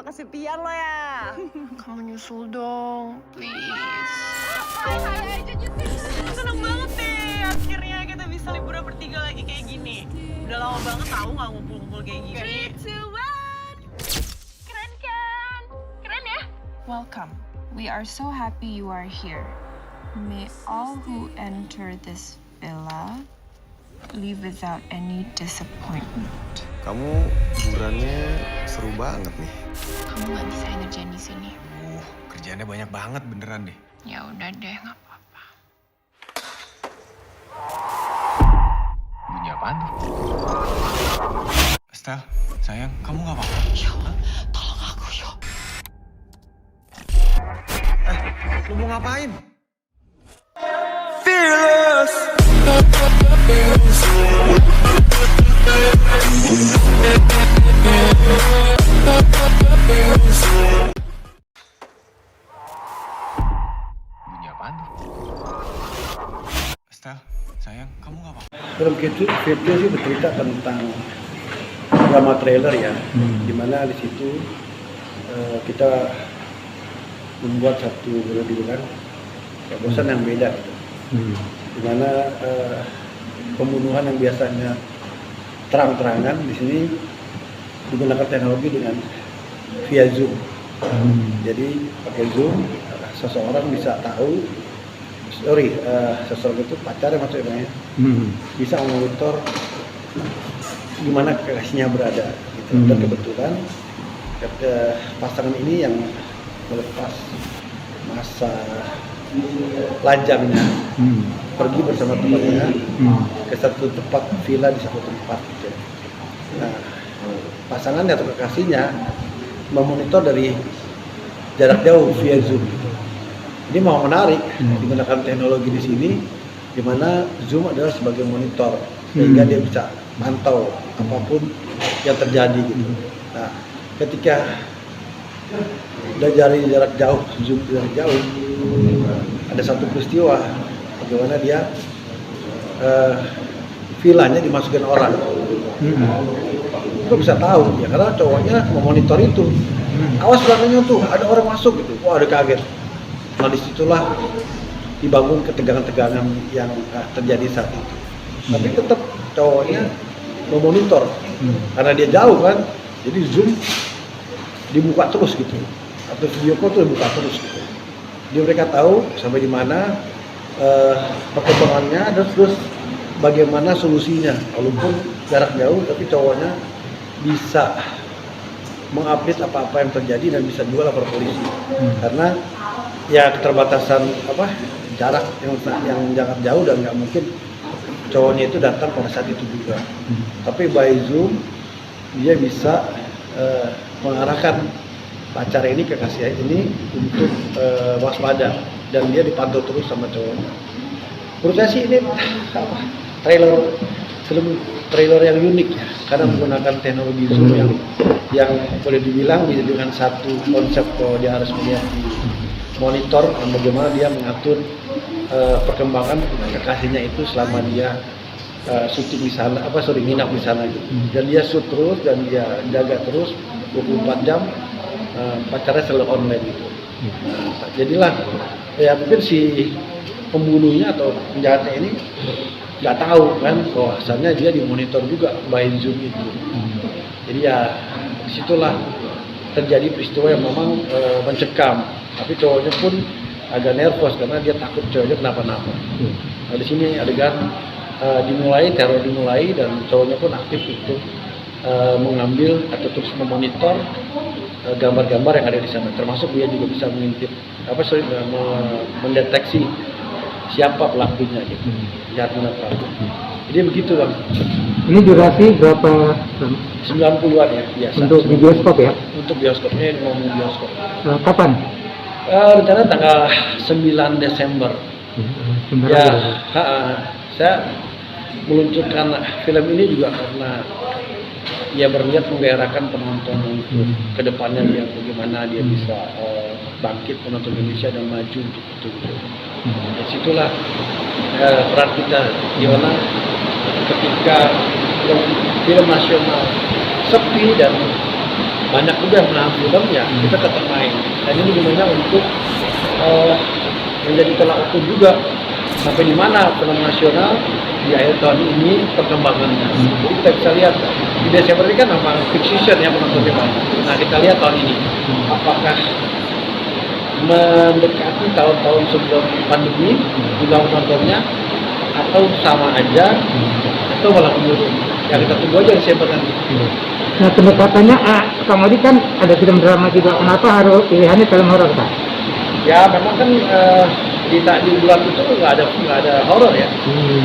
kesepian lo ya. Kamu nyusul dong, please. Hai aja nyetir. Seneng banget deh, akhirnya kita bisa liburan bertiga lagi kayak gini. Udah lama banget tahu nggak ngumpul-ngumpul kayak gini. 3, 2, 1. Keren kan? Keren ya? Welcome. We are so happy you are here. May all who enter this villa leave without any disappointment. Kamu liburannya seru banget nih. Kamu nggak bisa ngerjain di sini. Kerjaannya banyak banget beneran deh. Ya udah deh, nggak apa-apa. Bunyi apaan tuh? Estel, sayang, kamu nggak apa-apa? Yo, tolong aku yo. Lu mau ngapain? Bunyi apaan tuh? Estel, sayang, kamu nggak apa-apa? Film itu sih bercerita tentang drama trailer ya, dimana di situ kita membuat satu bilang bosan yang beda gitu. Dimana pembunuhan yang biasanya terang-terangan di sini digunakan teknologi dengan via Zoom. Jadi pakai Zoom seseorang bisa tahu, seseorang itu pacarnya maksudnya bisa memonitor gimana kekasihnya berada gitu. Dan kebetulan pasangan ini yang melepas masa lajangnya pergi bersama temannya ke satu tempat villa di satu tempat gitu. Nah, pasangannya atau kekasihnya memonitor dari jarak jauh via Zoom. Ini mau menarik digunakan teknologi di sini, di mana Zoom adalah sebagai monitor sehingga dia bisa mantau apapun yang terjadi gitu. Nah, ketika udah dari jarak jauh, Zoom dari jauh, ada satu peristiwa bagaimana dia villanya dimasukin orang. Gue bisa tahu ya karena cowoknya memonitor itu. Awas belakangnya tuh ada orang masuk gitu. Wah, ada kaget. Nah, disitulah dibangun ketegangan-tegangan yang terjadi saat itu. Tapi tetap cowoknya memonitor karena dia jauh kan. Jadi Zoom dibuka terus gitu. Atau video call tuh dibuka terus gitu. Jadi mereka tahu sampai di mana perkembangannya dan terus bagaimana solusinya. Walaupun jarak jauh tapi cowoknya bisa mengupdate apa-apa yang terjadi dan bisa juga lapor polisi. Karena ya keterbatasan jarak yang jarak jauh dan nggak mungkin cowoknya itu datang pada saat itu juga. Tapi by Zoom dia bisa mengarahkan pacar ini, kekasih ini untuk waspada dan dia dipantau terus sama cowoknya. Menurut saya sih ini film trailer yang unik ya, karena menggunakan teknologi Zoom yang boleh dibilang dengan satu konsep bahwa dia harus melihat di monitor bagaimana dia mengatur perkembangan kekasihnya itu selama dia syuting di sana, nginap di sana gitu. Dan dia shoot terus dan dia jaga terus 24 jam. Pacarnya selalu online gitu. Nah, jadilah ya mungkin si pembunuhnya atau penjahatnya ini nggak tahu kan bahwasannya dia dimonitor juga by Zoom itu. Jadi ya disitulah terjadi peristiwa yang memang mencekam. Tapi cowoknya pun agak nervous karena dia takut cowoknya kenapa-napa. Nah, di sini adegan teror dimulai dan cowoknya pun aktif untuk mengambil atau terus memonitor gambar-gambar yang ada di sana, termasuk dia juga bisa mengintip mendeteksi siapa pelakunya gitu, jahat mana pelaku. Jadi begitu Bang. Ini durasi berapa? 90-an ya biasa. Untuk di bioskop ya? Untuk bioskopnya ngomong bioskop. Kapan? Rencana tanggal 9 Desember. Ya, saya meluncurkan film ini juga karena dia berniat menggairahkan penonton untuk kedepannya dia bagaimana dia bisa bangkit penonton Indonesia dan maju untuk itu. Dari situlah peran kita di mana ketika film nasional sepi dan banyak juga yang menahan film ya kita tetap main. Dan ini gunanya untuk menjadi tolak ukur juga sampai di mana film nasional di akhir tahun ini perkembangannya. Jadi kita bisa lihat di Desember ini kan memang peak season ya penontonnya banyak. Nah kita lihat tahun ini apakah mendekati tahun-tahun sebelum pandemi jumlah penontonnya atau sama aja atau malah menurun. Ya kita tunggu aja Desember nanti. Nah pendekatannya, Kang Odi kan ada film drama juga. Kenapa harus pilihannya film horor, Pak? Ya memang kan di bulan itu nggak ada horor ya.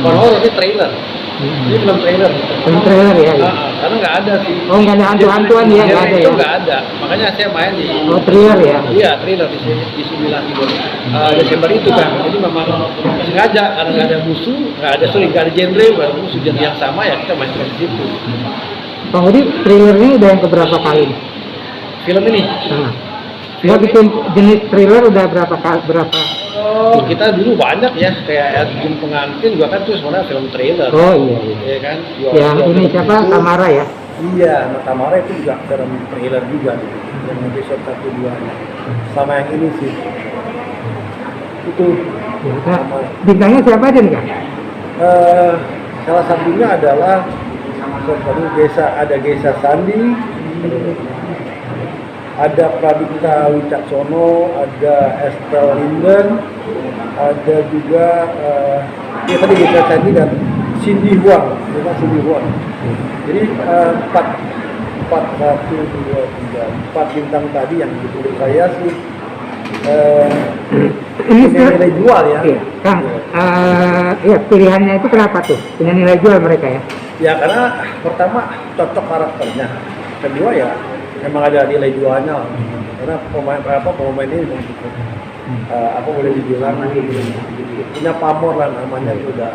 Bukan horor, ini trailer. Ini film trailer. Film trailer ya. Karena nggak ada sih. Oh nggak ada hantu-hantuan ya, nggak ada itu ya? nggak ada. Makanya saya main di. Oh trailer ya? Iya trailer di 9 Desember itu kan. Jadi memang sengaja karena nggak ada musuh, nggak ada genre, nggak ada musuh genre yang sama ya kita main di situ. Kang Odi, trailernya udah yang keberapa kali? Film ini. Nggak bikin jenis trailer udah berapa? Oh, kita dulu banyak ya, kayak Jin Pengantin juga kan itu sebenarnya film trailer. Oh iya. Iya kan? Yang ini siapa? Tamara ya? Iya, nah Tamara itu juga film trailer juga gitu. Yang episode 1-2-nya. Sama yang ini sih. Itu. Nah, bintangnya siapa aja nih Kang? Salah satunya adalah ada Gesa Sandi, ada Pradipta Wicaksono, ada Estelle Linden, ada juga ya tadi Gesa Sandi dan Cindy Huang, Jadi 4 bintang tadi yang menurut saya sih ini nilai jual ya. Iya, Kang. Iya pilihannya itu kenapa tuh? Punya nilai jual mereka ya? Ya karena pertama cocok karakternya, kedua ya memang ada nilai jualnya. Karena pemain ini cukup boleh dibilang punya pamor lah namanya itu udah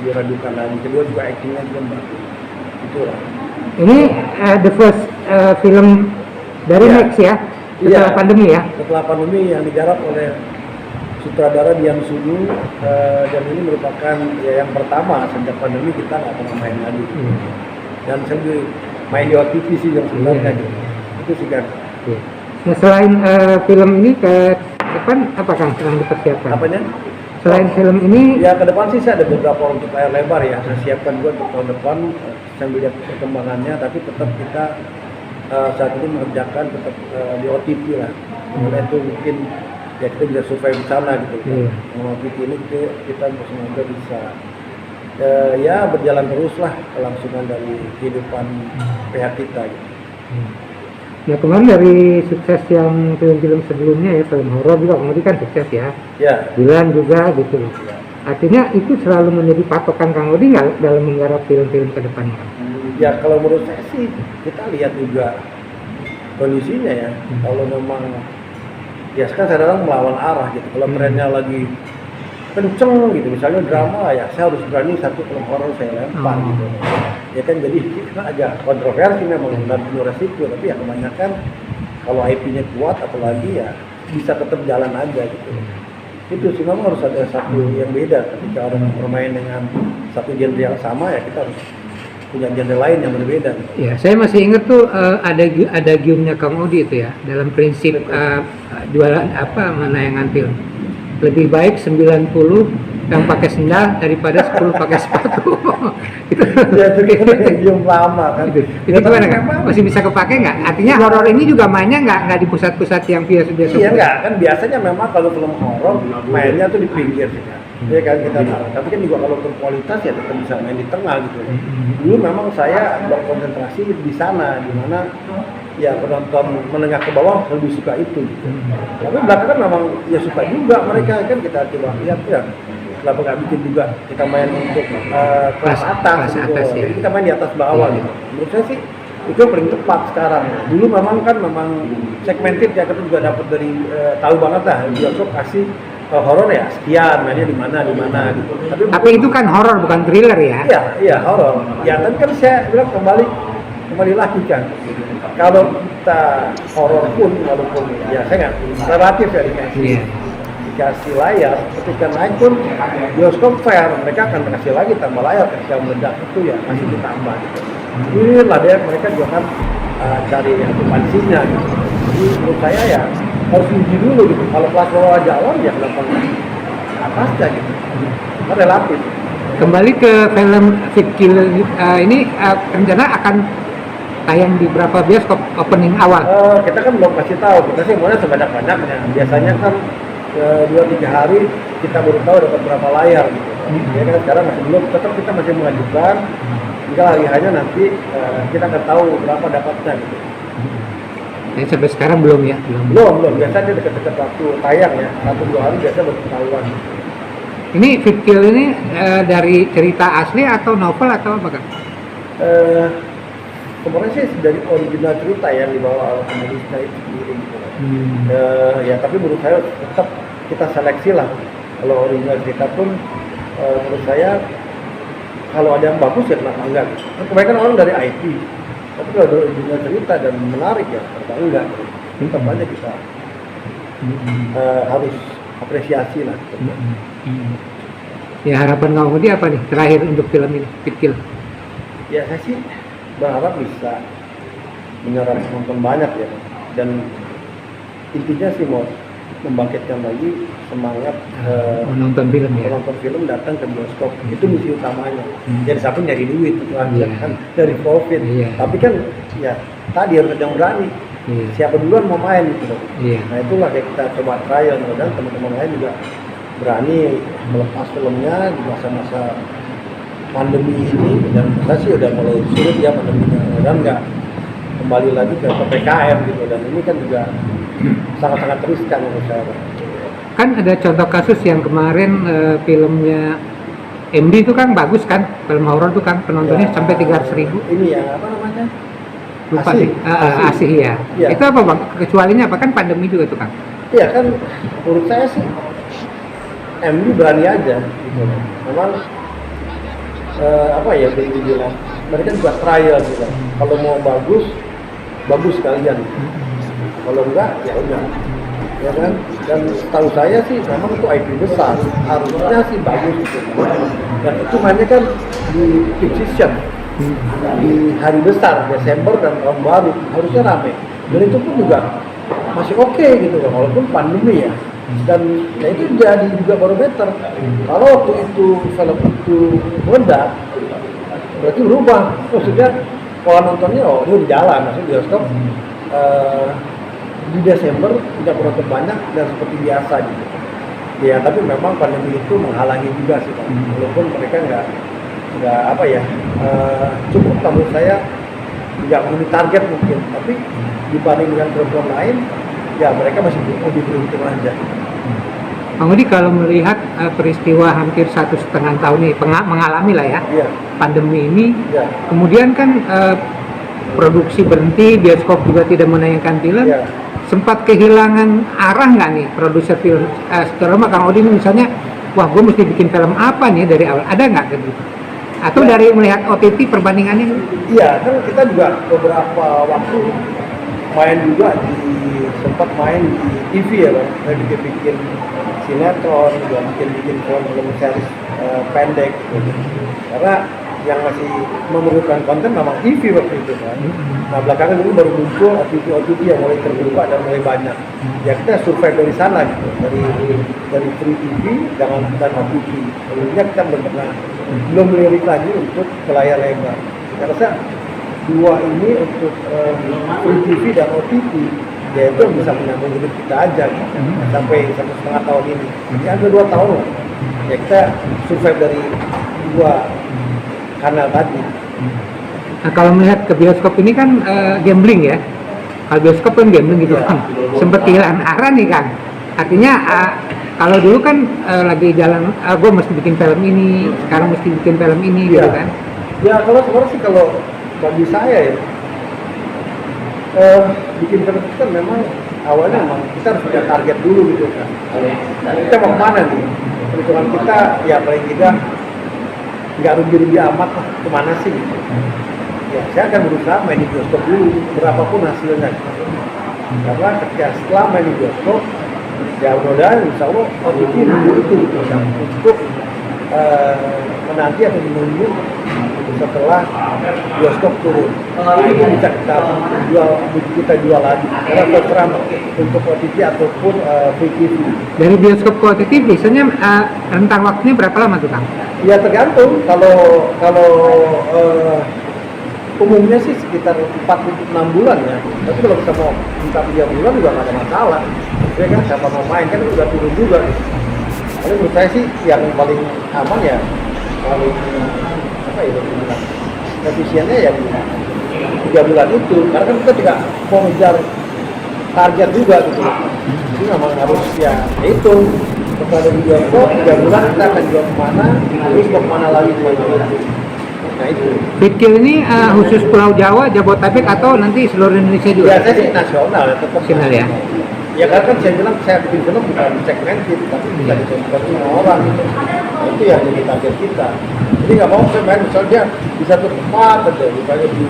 diragukan lagi. Kedua juga aktingnya juga bagus. Itulah. Ini the first film dari Ya. Next ya? Setelah pandemi ya? Setelah pandemi yang digarap oleh sutradara Dian Sunu dan ini merupakan ya yang pertama sejak pandemi kita nggak pernah main lagi. Dan saya juga main di OTT sih yang sebenarnya gitu. Itu sih kan. Nah selain film ini ke depan apa Kang sedang dipersiapkan? Apanya? Selain film ini? Ya ke depan sih saya ada beberapa untuk layar lebar ya. Saya siapkan juga untuk tahun depan sambil lihat perkembangannya. Tapi tetap kita saat ini mengerjakan tetap di OTT lah. Karena itu mungkin ya kita bisa survive di sana gitu. Dengan OTT ini kita semoga bisa ya berjalan terus lah kelangsungan dari kehidupan pihak kita gitu. Ya kemarin dari sukses yang film-film sebelumnya ya, film horor juga kemudian kan sukses ya. Ya. Dilan juga gitu. Artinya itu selalu menjadi patokan Kang Odi nggak dalam menggarap film-film ke depannya? Ya kalau menurut saya sih kita lihat juga kondisinya ya. Kalau memang ya sekarang kadang melawan arah gitu. Kalau trennya lagi kenceng gitu, misalnya drama ya saya harus berani satu film horor saya lempar gitu. Ya kan jadi kita agak kontroversi memang dan penuh resiko, tapi ya kebanyakan kalau IP-nya kuat apalagi ya bisa tetap jalan aja gitu. Itu sih memang harus ada satu yang beda. Ketika orang bermain dengan satu genre yang sama ya kita harus punya genre lain yang berbeda. Ya, saya masih ingat tuh ada giumnya Kang Odi itu ya dalam prinsip jualan menayangan film. Lebih baik 90 yang pakai sendal daripada 10 pakai sepatu. Itu Ya itu kan gium lama kan. itu gimana kan? Masih bisa kepake nggak? Artinya horor ini juga mainnya nggak di pusat-pusat yang biasa-biasa. Iya enggak, kan biasanya memang kalau film horor mainnya tuh di pinggir sih kan. Ya kan kita tahu. Tapi kan juga kalau berkualitas ya tetap bisa main di tengah gitu. Dulu memang saya berkonsentrasi di sana di mana ya penonton menengah ke bawah lebih suka itu gitu. Tapi belakangan memang ya suka juga mereka kan kita coba lihat ya. Kenapa nggak bikin juga kita main untuk kelas atas gitu. Ya. Jadi kita main di atas bawah gitu. Menurut saya sih itu yang paling tepat sekarang. Dulu memang segmented ya, kita juga dapat dari tahu banget lah bioskop kasih horor ya sekian, mainnya di mana gitu. Tapi itu kan horor bukan thriller ya? Iya horor. Ya tapi kan saya bilang kembali lagi kan. Kalau kita horor pun walaupun ya saya nggak relatif ya dikasih layar, ketika naik pun bioskop fair, mereka akan kasih lagi tambah layar ketika meledak itu ya masih ditambah gitu. Ini lah dia mereka juga kan cari okupansinya gitu. Jadi menurut saya ya harus uji dulu gitu. Kalau kelas bawah jalan ya kenapa nggak atasnya gitu. Kan relatif. Kembali ke film Fikil ini rencana akan tayang di berapa bioskop opening awal? Kita kan belum kasih tahu, kita sih maunya sebanyak-banyaknya. Biasanya kan 2-3 hari kita baru tahu dapat berapa layar gitu. Ya kan sekarang masih belum, tetap kita masih mengajukan. Tinggal hari hanya nanti kita akan tahu berapa dapatnya gitu. Jadi sampai sekarang belum ya? Belum. Biasanya dekat-dekat waktu tayang ya, 1-2 hari biasa baru ketahuan. Ini Fikil ini dari cerita asli atau novel atau apa kan? Sebenarnya sih dari original cerita yang dibawa oleh penulisnya itu sendiri gitu. Ya tapi menurut saya tetap kita seleksi lah. Kalau original cerita pun menurut saya kalau ada yang bagus ya kenapa enggak. Kebanyakan orang dari IT, tapi kalau ada original cerita dan menarik ya kenapa enggak. Tetap aja kita harus apresiasi lah. Ya harapan Kang Udi apa nih terakhir untuk film ini Fikil? Ya saya sih berharap bisa menyerap penonton banyak ya, dan intinya sih mau membangkitkan lagi semangat menonton film ya. penonton film datang ke bioskop, itu misi utamanya. Jadi siapa nyari duit itu aja Iya. kan dari profit. Iya. Tapi kan ya tadi harus ada yang berani. Iya. Siapa duluan mau main gitu loh. Iya. Nah itulah kayak kita coba trial, dan teman-teman lain juga berani melepas filmnya di masa-masa pandemi ini, dan kita sih udah mulai surut ya pandeminya, dan nggak kembali lagi ke PPKM gitu, dan ini kan juga sangat-sangat riskan menurut saya. Kan ada contoh kasus yang kemarin filmnya MD itu kan bagus kan, film horor itu kan penontonnya Ya, sampai 300.000. Ini ya apa namanya? Lupa Asih. sih. Asih ya. Iya. Itu apa bang? Kecualinya apa kan pandemi juga tuh kan? Iya kan, menurut saya sih MD berani aja gitu. Memang apa ya boleh dibilang, mereka juga trial gitu. Kalau mau bagus sekalian. Kalau enggak ya udah, ya kan. Dan setahu saya sih memang itu IP besar, harusnya sih bagus gitu. Dan itu mainnya kan di peak season, di hari besar Desember dan tahun baru, harusnya rame. Dan itu pun juga masih oke gitu loh, walaupun pandemi ya. Dan ya itu jadi juga barometer. Kalau waktu itu film itu meledak, berarti berubah. Maksudnya pola nontonnya ini di jalan, maksudnya bioskop di Desember tidak penonton banyak dan seperti biasa gitu. Ya tapi memang pandemi itu menghalangi juga sih Pak. Walaupun mereka nggak apa ya cukup menurut saya nggak memenuhi target mungkin, tapi dibanding dengan film-film lain ya mereka masih lebih beruntung aja. Bang Udi kalau melihat peristiwa hampir 1,5 tahun ini mengalami lah ya Iya. pandemi ini, Iya. kemudian kan produksi berhenti, bioskop juga tidak menayangkan film, Iya. sempat kehilangan arah nggak nih produser film? Terutama Kang Udi misalnya, wah gue mesti bikin film apa nih dari awal? Ada nggak gitu? Atau dari melihat OTT perbandingannya? Iya, kan kita juga beberapa waktu sempat main di TV ya Bang. Saya bikin sinetron, juga bikin film series pendek gitu. Karena yang masih memerlukan konten memang TV waktu itu kan. Nah belakangan ini baru muncul OTT yang mulai terbuka dan mulai banyak. Ya kita survive dari sana gitu, dari free TV dan OTT. Sebelumnya kita belum melirik lagi untuk ke layar lebar. Saya rasa dua ini untuk free TV dan OTT ya itu bisa menyambung hidup kita aja gitu. Sampai 1,5 tahun ini. Ya ada 2 tahun lah. Ya kita survive dari dua kanal tadi. Nah, kalau melihat ke bioskop ini kan gambling ya. Kalau bioskop kan gambling gitu Iya. kan. Sempat kehilangan arah nih kan. Artinya kalau dulu kan lagi jalan, gue mesti bikin film ini, sekarang mesti bikin film ini gitu Iya. kan. Ya kalau sebenarnya sih kalau bagi saya ya bikin film itu kan memang awalnya memang kita harus punya target dulu gitu kan. Kita mau kemana nih? Perhitungan kita ya paling tidak nggak rugi-rugi amat lah, kemana sih gitu. Ya saya akan berusaha main di bioskop dulu berapapun hasilnya. Karena ketika setelah main di bioskop ya mudah-mudahan insya Allah OTT nunggu itu gitu, untuk menanti atau menunggu setelah bioskop turun. Ini bisa kita jual lagi karena terserah untuk OTT ataupun free TV. Dari bioskop ke OTT biasanya rentang waktunya berapa lama tuh Kang? Ya tergantung, kalau umumnya sih sekitar 4-6 bulan ya. Tapi kalau kita mau minta 3 bulan juga nggak ada masalah. Ya kan siapa mau main kan udah turun juga. Tapi menurut saya sih yang paling aman ya, paling efisiennya ya 3 bulan itu. Karena kan kita tidak mau ngejar target juga gitu. Jadi memang harus ya itu. Setelah ada bioskop 3 bulan kita akan jual kemana, terus mau kemana lagi Nah itu. Fitkil ini khusus Pulau Jawa, Jabodetabek atau nanti seluruh Indonesia juga? Biasanya sih nasional ya, tetap nasional ya. Ya karena kan saya bilang saya bikin film bukan segmented, tapi bisa ditonton semua orang gitu. Nah, itu yang jadi target kita. Jadi nggak mau saya main misalnya di satu tempat aja, misalnya di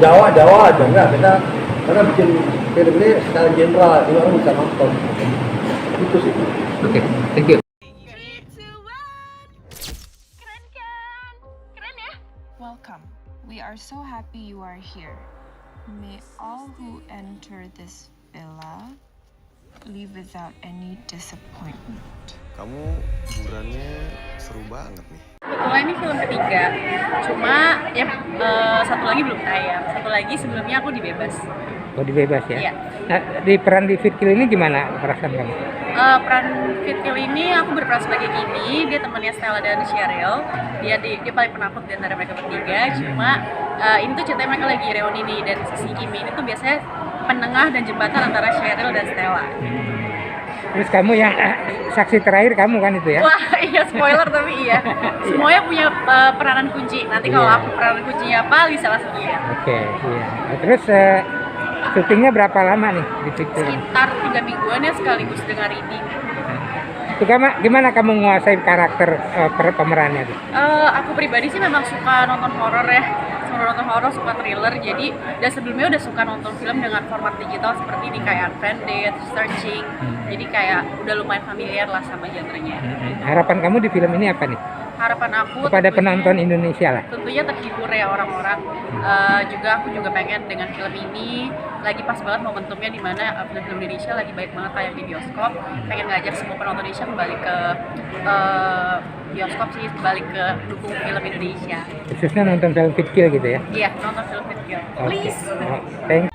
Jawa aja enggak. Kita karena bikin film ini secara general, jadi orang bisa nonton. Itu sih. Oke, thank you. Keren kan? Keren ya? Welcome. We are so happy you are here. May all who enter this villa leave without any disappointment. Kamu liburannya seru banget nih. Kebetulan ini film ketiga, cuma ya satu lagi belum tayang. Satu lagi sebelumnya aku dibebas. Oh, dibebas ya? Iya. Nah, di peran di Fitkil ini gimana perasaan kamu? Peran Fitkil ini aku berperan sebagai Kimi, dia temannya Stella dan Cheryl. Dia paling penakut di antara mereka bertiga. Cuma ini tuh ceritanya mereka lagi reuni nih, dan si Kimi ini tuh biasanya penengah dan jembatan antara Cheryl dan Stella. Terus kamu yang saksi terakhir kamu kan itu ya? Wah iya, spoiler tapi iya. Semuanya punya peranan kunci. Nanti kalau aku peranan kuncinya apa, Lisa langsung lihat. Oke, iya. Terus syutingnya berapa lama nih di Fitkil? Sekitar 3 mingguan ya, sekaligus dengan reading. Itu gimana kamu menguasai karakter pemerannya tuh? Aku pribadi sih memang suka nonton horor ya. Nonton horor, suka thriller, jadi dan sebelumnya udah suka nonton film dengan format digital seperti ini kayak Unfriended, Searching, jadi kayak udah lumayan familiar lah sama genrenya. Harapan kamu di film ini apa nih? Harapan aku Kepada penonton Indonesia lah. tentunya terhibur ya orang-orang. Juga aku juga pengen dengan film ini lagi pas banget momentumnya di mana film Indonesia lagi baik banget tayang di bioskop. Pengen ngajak semua penonton Indonesia kembali ke bioskop sih, kembali ke dukung film Indonesia. Khususnya nonton film Fitkil gitu ya? Iya, nonton film Fitkil. Please. Oh, thank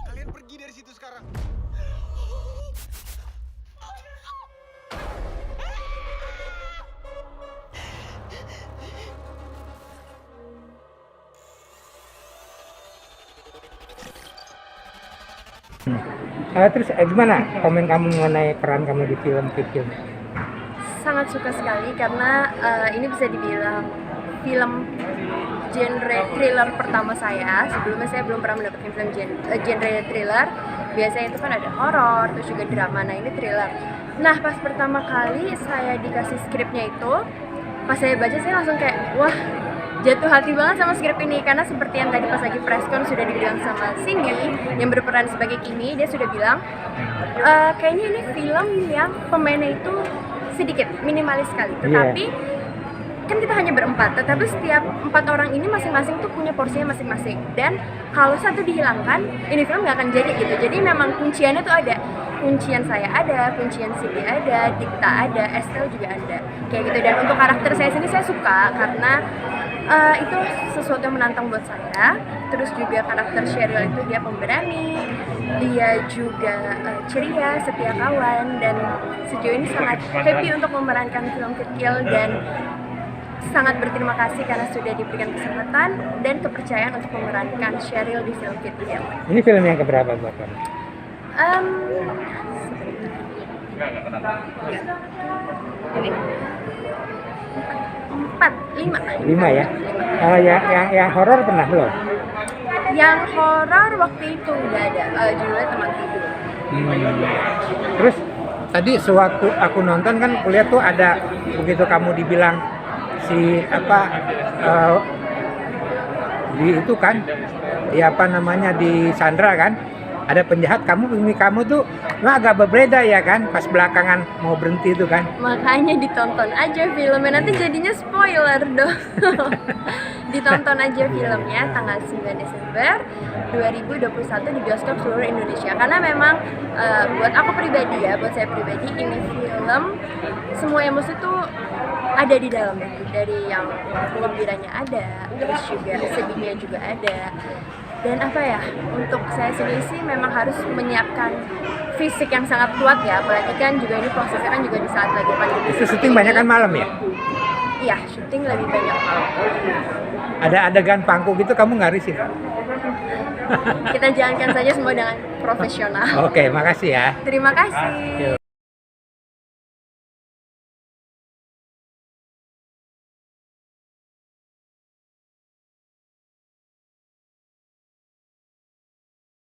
Kalian pergi dari situ sekarang. Terus gimana komen kamu mengenai peran kamu di film Fitkil? Sangat suka sekali karena ini bisa dibilang film genre thriller pertama saya. Sebelumnya saya belum pernah mendapatkan film genre thriller. Biasanya itu kan ada horor, terus juga drama. Nah ini thriller. Nah pas pertama kali saya dikasih skripnya itu, pas saya baca saya langsung kayak wah, jatuh hati banget sama skrip ini. Karena seperti yang tadi pas lagi preskon sudah dibilang sama Cindy yang berperan sebagai Kimi, dia sudah bilang kayaknya ini film yang pemainnya itu sedikit, minimalis sekali. Tetapi kan kita hanya berempat, tetapi setiap 4 orang ini masing-masing tuh punya porsinya masing-masing. Dan kalau satu dihilangkan, ini film nggak akan jadi gitu. Jadi memang kunciannya tuh ada. Kuncian saya ada, kuncian Cindy ada, Dikta ada, Estelle juga ada. Kayak gitu. Dan untuk karakter saya sendiri saya suka karena itu sesuatu yang menantang buat saya. Terus juga karakter Cheryl itu dia pemberani, dia juga ceria, setia kawan, dan sejauh ini sangat happy untuk memerankan film Fitkil dan sangat berterima kasih karena sudah diberikan kesempatan dan kepercayaan untuk memerankan Cheryl di film Fitkil. Ini film yang keberapa buat kamu? Lima ya? Yang horor pernah belum? Yang horor waktu itu udah ada, judulnya Teman Tidur. Terus tadi sewaktu aku nonton kan kulihat tuh ada begitu kamu dibilang si di itu kan di apa namanya di Sandra kan ada penjahat, kamu tuh agak berbeda ya kan, pas belakangan mau berhenti itu kan. Makanya ditonton aja filmnya, nanti jadinya spoiler dong. Ditonton aja filmnya tanggal 9 Desember 2021 di bioskop seluruh Indonesia. Karena memang buat aku pribadi ya, buat saya pribadi ini film semua emosi tuh ada di dalamnya. Dari yang gembiranya ada, terus juga sedihnya juga ada. Dan apa ya, untuk saya sendiri sih memang harus menyiapkan fisik yang sangat kuat ya, apalagi kan juga ini prosesnya kan juga di saat lagi pandemi. Itu syuting banyak kan malam ya? Iya, syuting lebih banyak malam. Ada adegan pangku gitu, kamu nggak risih? Kita jalankan saja semua dengan profesional. Oke, makasih ya. Terima kasih.